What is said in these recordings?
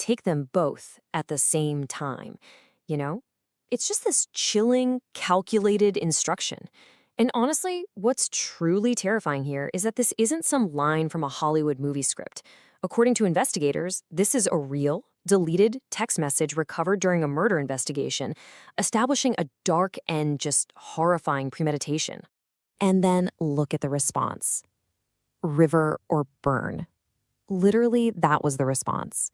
take them both at the same time, you know? It's just this chilling, calculated instruction. And honestly, what's truly terrifying here is that this isn't some line from a Hollywood movie script. According to investigators, this is a real, deleted text message recovered during a murder investigation, establishing a dark and just horrifying premeditation. And then look at the response. River or burn. Literally, that was the response.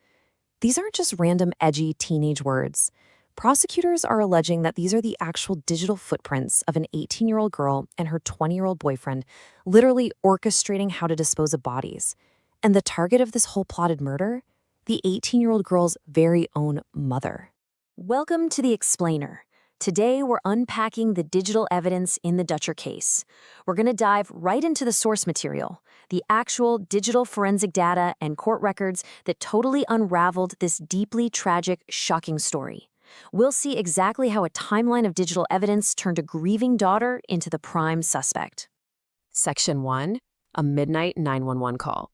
These aren't just random edgy teenage words. Prosecutors are alleging that these are the actual digital footprints of an 18-year-old girl and her 20-year-old boyfriend, literally orchestrating how to dispose of bodies. And the target of this whole plotted murder? The 18-year-old girl's very own mother. Welcome to The Explainer. Today, we're unpacking the digital evidence in the Dutcher case. We're going to dive right into the source material, the actual digital forensic data and court records that totally unraveled this deeply tragic, shocking story. We'll see exactly how a timeline of digital evidence turned a grieving daughter into the prime suspect. Section 1. A midnight 911 call.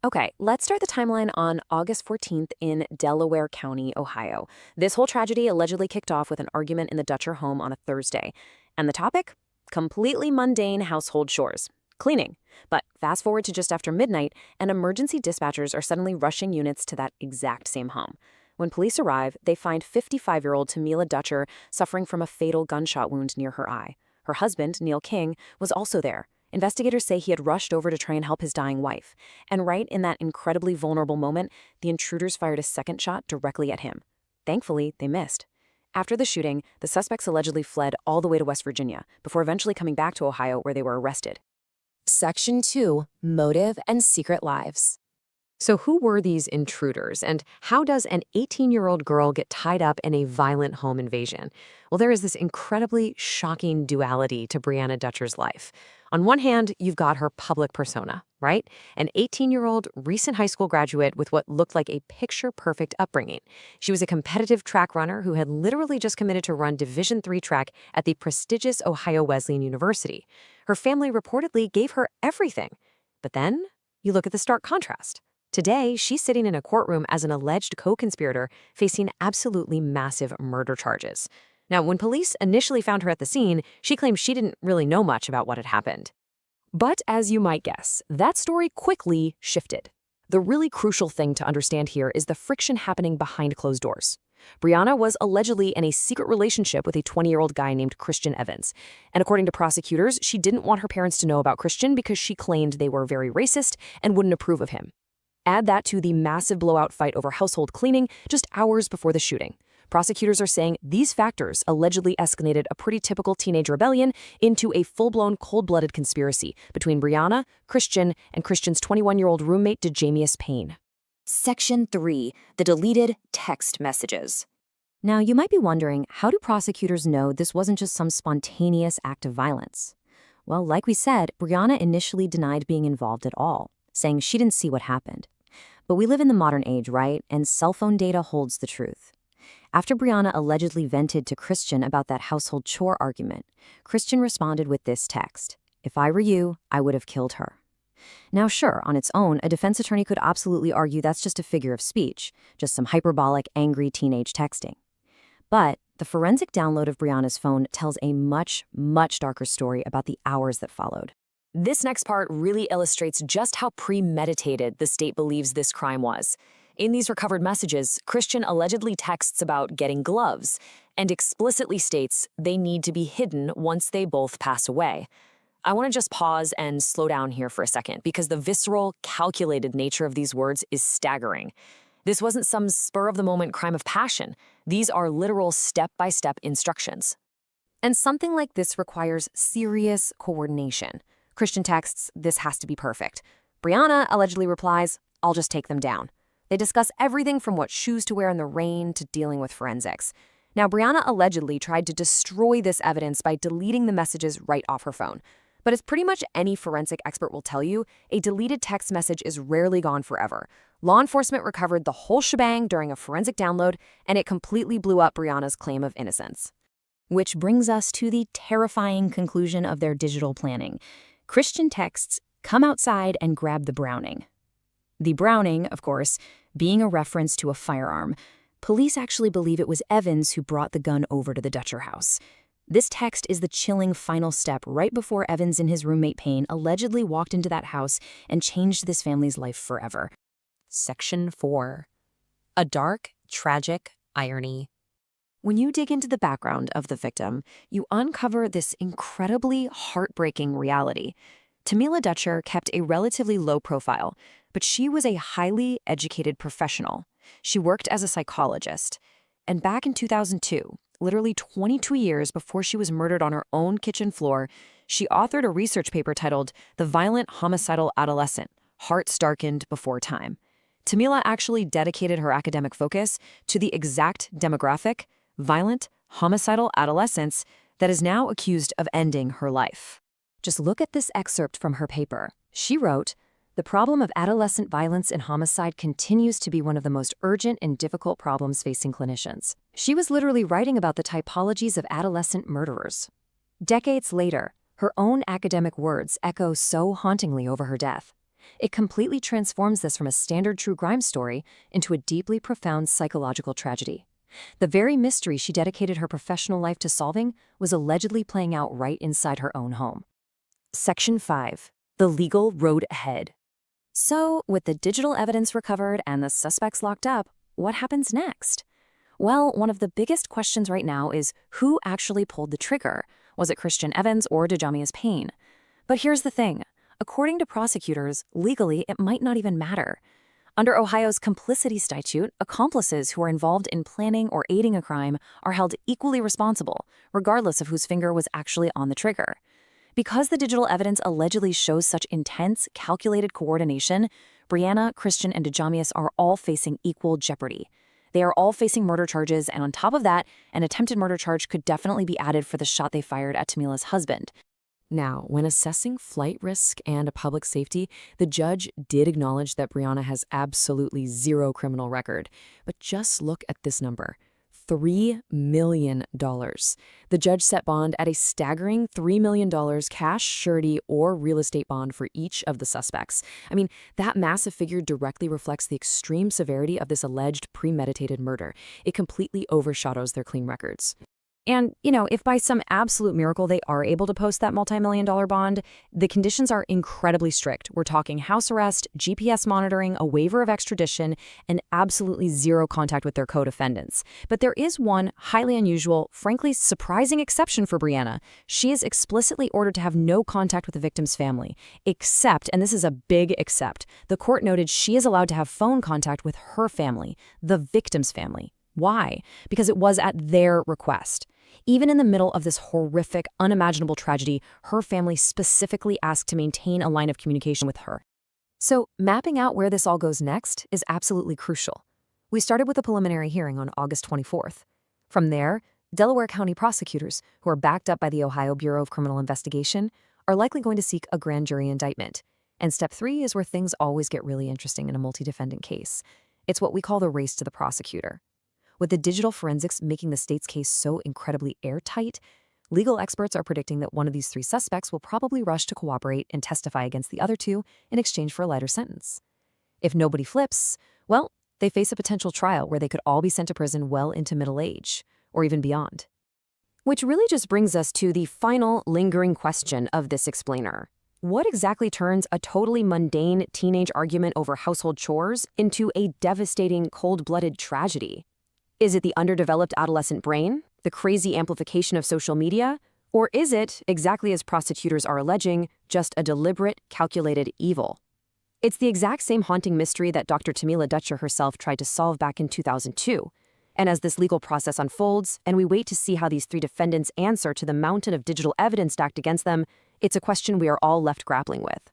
Okay, let's start the timeline on August 14th in Delaware County, Ohio. This whole tragedy allegedly kicked off with an argument in the Dutcher home on a Thursday. And the topic? Completely mundane household chores. Cleaning. But fast forward to just after midnight, and emergency dispatchers are suddenly rushing units to that exact same home. When police arrive, they find 55-year-old Tamila Dutcher suffering from a fatal gunshot wound near her eye. Her husband, Neil King, was also there. Investigators say he had rushed over to try and help his dying wife. And right in that incredibly vulnerable moment, the intruders fired a second shot directly at him. Thankfully, they missed. After the shooting, the suspects allegedly fled all the way to West Virginia, before eventually coming back to Ohio where they were arrested. Section 2. Motive and Secret Lives. So who were these intruders, and how does an 18-year-old girl get tied up in a violent home invasion? Well, there is this incredibly shocking duality to Brianna Dutcher's life. On one hand, you've got her public persona, right? An 18-year-old recent high school graduate with what looked like a picture-perfect upbringing. She was a competitive track runner who had literally just committed to run Division III track at the prestigious Ohio Wesleyan University. Her family reportedly gave her everything. But then, you look at the stark contrast. Today, she's sitting in a courtroom as an alleged co-conspirator facing absolutely massive murder charges. Now, when police initially found her at the scene, she claimed she didn't really know much about what had happened. But as you might guess, that story quickly shifted. The really crucial thing to understand here is the friction happening behind closed doors. Brianna was allegedly in a secret relationship with a 20-year-old guy named Christian Evans. And according to prosecutors, she didn't want her parents to know about Christian because she claimed they were very racist and wouldn't approve of him. Add that to the massive blowout fight over household cleaning just hours before the shooting. Prosecutors are saying these factors allegedly escalated a pretty typical teenage rebellion into a full-blown cold-blooded conspiracy between Brianna, Christian, and Christian's 21-year-old roommate, DeJamius Payne. Section 3. The deleted text messages. Now, you might be wondering, how do prosecutors know this wasn't just some spontaneous act of violence? Well, like we said, Brianna initially denied being involved at all, saying she didn't see what happened. But we live in the modern age, right? And cell phone data holds the truth. After Brianna allegedly vented to Christian about that household chore argument, Christian responded with this text: "If I were you, I would have killed her." Now, sure, on its own, a defense attorney could absolutely argue that's just a figure of speech, just some hyperbolic, angry teenage texting. But the forensic download of Brianna's phone tells a much, much darker story about the hours that followed. This next part really illustrates just how premeditated the state believes this crime was. In these recovered messages, Christian allegedly texts about getting gloves and explicitly states they need to be hidden once they both pass away. I want to just pause and slow down here for a second because the visceral, calculated nature of these words is staggering. This wasn't some spur-of-the-moment crime of passion. These are literal step-by-step instructions. And something like this requires serious coordination. Christian texts, "This has to be perfect." Brianna allegedly replies, "I'll just take them down." They discuss everything from what shoes to wear in the rain to dealing with forensics. Now, Brianna allegedly tried to destroy this evidence by deleting the messages right off her phone. But as pretty much any forensic expert will tell you, a deleted text message is rarely gone forever. Law enforcement recovered the whole shebang during a forensic download, and it completely blew up Brianna's claim of innocence. Which brings us to the terrifying conclusion of their digital planning. Christian texts, "Come outside and grab the Browning." The Browning, of course, being a reference to a firearm. Police actually believe it was Evans who brought the gun over to the Dutcher house. This text is the chilling final step right before Evans and his roommate Payne allegedly walked into that house and changed this family's life forever. Section 4. A dark, tragic irony. When you dig into the background of the victim, you uncover this incredibly heartbreaking reality. Tamila Dutcher kept a relatively low profile, but she was a highly educated professional. She worked as a psychologist. And back in 2002, literally 22 years before she was murdered on her own kitchen floor, she authored a research paper titled The Violent Homicidal Adolescent, Hearts Darkened Before Time. Tamila actually dedicated her academic focus to the exact demographic, violent, homicidal adolescence, that is now accused of ending her life. Just look at this excerpt from her paper. She wrote, "The problem of adolescent violence and homicide continues to be one of the most urgent and difficult problems facing clinicians." She was literally writing about the typologies of adolescent murderers. Decades later, her own academic words echo so hauntingly over her death. It completely transforms this from a standard true crime story into a deeply profound psychological tragedy. The very mystery she dedicated her professional life to solving was allegedly playing out right inside her own home. Section 5. The legal road ahead. So, with the digital evidence recovered and the suspects locked up, what happens next? Well, one of the biggest questions right now is who actually pulled the trigger? Was it Christian Evans or Dejamius Payne? But here's the thing. According to prosecutors, legally, it might not even matter. Under Ohio's complicity statute, accomplices who are involved in planning or aiding a crime are held equally responsible, regardless of whose finger was actually on the trigger. Because the digital evidence allegedly shows such intense, calculated coordination, Brianna, Christian, and Dejamius are all facing equal jeopardy. They are all facing murder charges, and on top of that, an attempted murder charge could definitely be added for the shot they fired at Tamila's husband. Now, when assessing flight risk and public safety, the judge did acknowledge that Brianna has absolutely zero criminal record. But just look at this number. $3 million. The judge set bond at a staggering $3 million cash, surety, or real estate bond for each of the suspects. I mean, that massive figure directly reflects the extreme severity of this alleged premeditated murder. It completely overshadows their clean records. And, if by some absolute miracle they are able to post that multi-million-dollar bond, the conditions are incredibly strict. We're talking house arrest, GPS monitoring, a waiver of extradition, and absolutely zero contact with their co-defendants. But there is one highly unusual, frankly surprising exception for Brianna. She is explicitly ordered to have no contact with the victim's family, except, and this is a big except, the court noted she is allowed to have phone contact with her family, the victim's family. Why? Because it was at their request. Even in the middle of this horrific, unimaginable tragedy, her family specifically asked to maintain a line of communication with her. So, mapping out where this all goes next is absolutely crucial. We started with a preliminary hearing on August 24th. From there, Delaware County prosecutors, who are backed up by the Ohio Bureau of Criminal Investigation, are likely going to seek a grand jury indictment. And step 3 is where things always get really interesting in a multi-defendant case. It's what we call the race to the prosecutor. With the digital forensics making the state's case so incredibly airtight, legal experts are predicting that one of these 3 suspects will probably rush to cooperate and testify against the other 2 in exchange for a lighter sentence. If nobody flips, well, they face a potential trial where they could all be sent to prison well into middle age, or even beyond. Which really just brings us to the final lingering question of this explainer. What exactly turns a totally mundane teenage argument over household chores into a devastating cold-blooded tragedy? Is it the underdeveloped adolescent brain, the crazy amplification of social media, or is it, exactly as prosecutors are alleging, just a deliberate, calculated evil? It's the exact same haunting mystery that Dr. Tamila Dutcher herself tried to solve back in 2002. And as this legal process unfolds, and we wait to see how these 3 defendants answer to the mountain of digital evidence stacked against them, it's a question we are all left grappling with.